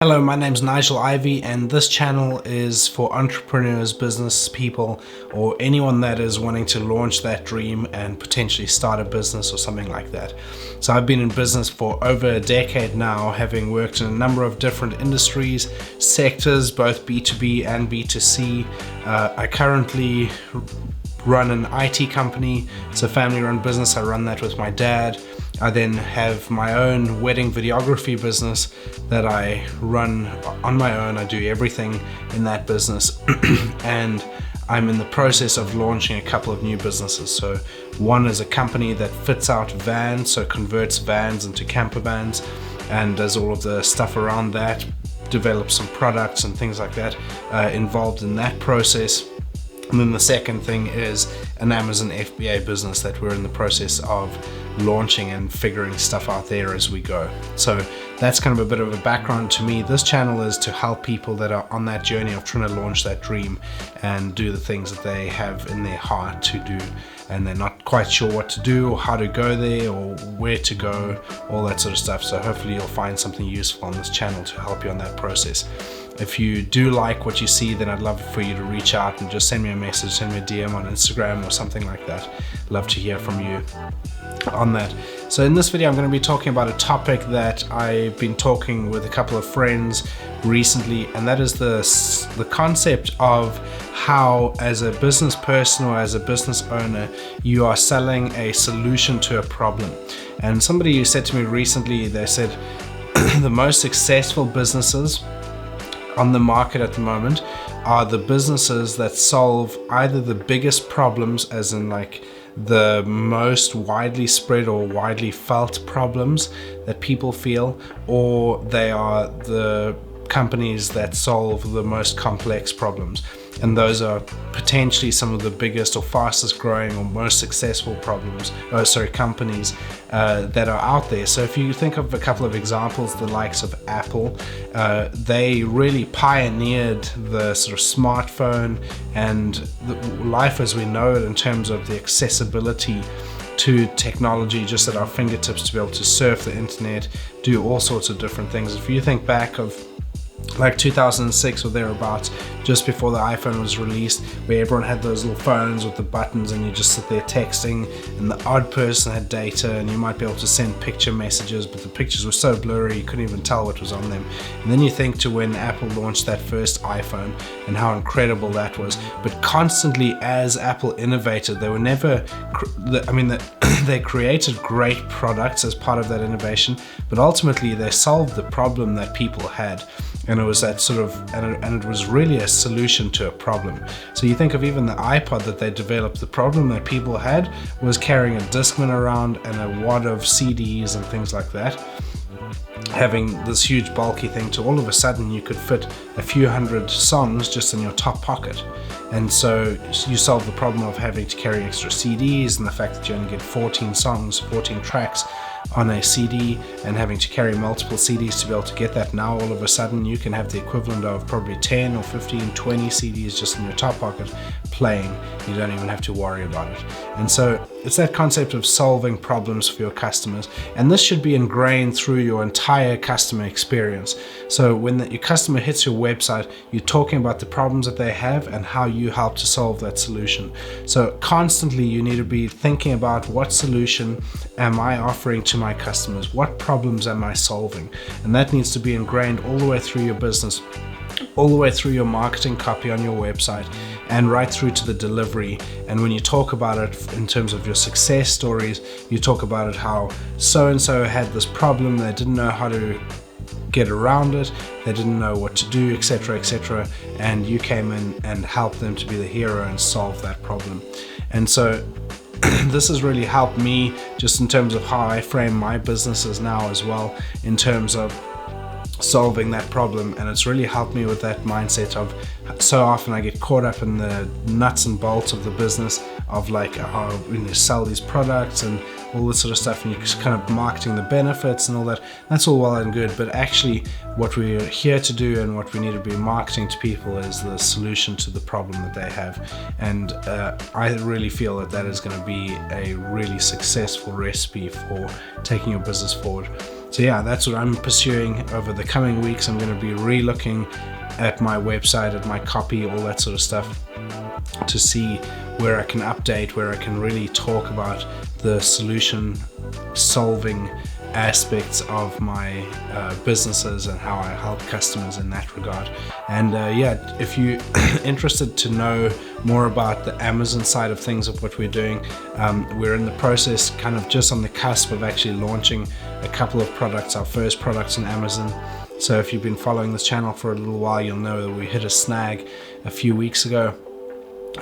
Hello, my name's Nigel Ivy, and this channel is for entrepreneurs, business people, or anyone that is wanting to launch that dream and potentially start a business or something like that. So I've been in business for over a decade now, having worked in a number of different industries, sectors, both B2B and B2C. I currently run an IT company. It's a family-run business. I run that with my dad. I then have my own wedding videography business that I run on my own. I do everything in that business and I'm in the process of launching a couple of new businesses. So one is a company that fits out vans, so converts vans into camper vans and does all of the stuff around that, develops some products and things like that involved in that process. And then the second thing is an Amazon FBA business that we're in the process of launching and figuring stuff out there as we go. So that's kind of a bit of a background to me. This channel is to help people that are on that journey of trying to launch that dream and do the things that they have in their heart to do, and they're not quite sure what to do or how to go there or where to go, all that sort of stuff. So hopefully you'll find something useful on this channel to help you on that process. If you do like what you see, then I'd love for you to reach out and just send me a message, send me a DM on Instagram or something like that. Love to hear from you on that. So in this video, I'm going to be talking about a topic that I've been talking with a couple of friends recently, and that is the concept of how, as a business person or as a business owner, you are selling a solution to a problem. And somebody said to me recently, they said the most successful businesses on the market at the moment are the businesses that solve either the biggest problems, as in like the most widely spread or widely felt problems that people feel, or they are the companies that solve the most complex problems. And those are potentially some of the biggest or fastest growing or most successful companies that are out there. So if you think of a couple of examples, the likes of Apple, they really pioneered the sort of smartphone and the life as we know it in terms of the accessibility to technology just at our fingertips, to be able to surf the internet, do all sorts of different things. If you think back of like 2006 or thereabouts, just before the iPhone was released, where everyone had those little phones with the buttons and you just sit there texting, and the odd person had data and you might be able to send picture messages, but the pictures were so blurry you couldn't even tell what was on them. And then you think to when Apple launched that first iPhone and how incredible that was. But constantly as Apple innovated, they were never, they created great products as part of that innovation, but ultimately they solved the problem that people had. And it was that sort of, and it was really a solution to a problem. So you think of even the iPod that they developed, the problem that people had was carrying a Discman around and a wad of CDs and things like that. Having this huge bulky thing to all of a sudden you could fit a few hundred songs just in your top pocket. And so you solve the problem of having to carry extra CDs and the fact that you only get 14 songs, 14 tracks on a CD, and having to carry multiple CDs to be able to get that. Now all of a sudden you can have the equivalent of probably 10 or 15, 20 CDs just in your top pocket playing. You don't even have to worry about it. And so it's that concept of solving problems for your customers, and this should be ingrained through your entire customer experience. So when your customer hits your website, you're talking about the problems that they have and how you help to solve that solution. So constantly you need to be thinking about, what solution am I offering to my customers? What problems am I solving? And that needs to be ingrained all the way through your business, all the way through your marketing copy on your website, and right through to the delivery. And when you talk about it in terms of your success stories, you talk about it how so-and-so had this problem, they didn't know how to get around it, they didn't know what to do, etc., etc., and you came in and helped them to be the hero and solve that problem. And so this has really helped me just in terms of how I frame my businesses now as well, in terms of solving that problem. And it's really helped me with that mindset of, so often I get caught up in the nuts and bolts of the business of like how you sell these products and all this sort of stuff, and you're just kind of marketing the benefits and all that. That's all well and good, but actually what we're here to do and what we need to be marketing to people is the solution to the problem that they have. And I really feel that that is going to be a really successful recipe for taking your business forward. So yeah, that's what I'm pursuing over the coming weeks. I'm going to be re-looking at my website, at my copy, all that sort of stuff, to see where I can update, where I can really talk about the solution solving aspects of my businesses and how I help customers in that regard. And yeah, if you're interested to know more about the Amazon side of things, of what we're doing, we're in the process, kind of just on the cusp of actually launching a couple of products, our first products on Amazon. So if you've been following this channel for a little while, you'll know that we hit a snag a few weeks ago,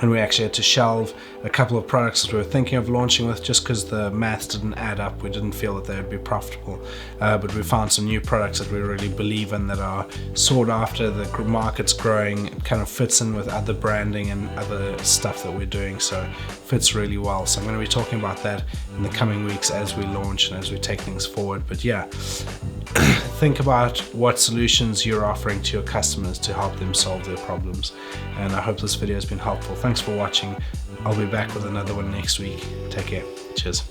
and we actually had to shelve a couple of products that we were thinking of launching with, just because the maths didn't add up. We didn't feel that they would be profitable, but we found some new products that we really believe in, that are sought after. The market's growing, it kind of fits in with other branding and other stuff that we're doing, so it fits really well. So I'm going to be talking about that in the coming weeks as we launch and as we take things forward. But yeah, think about what solutions you're offering to your customers to help them solve their problems. And I hope this video has been helpful. Thanks for watching. I'll be back with another one next week. Take care. Cheers.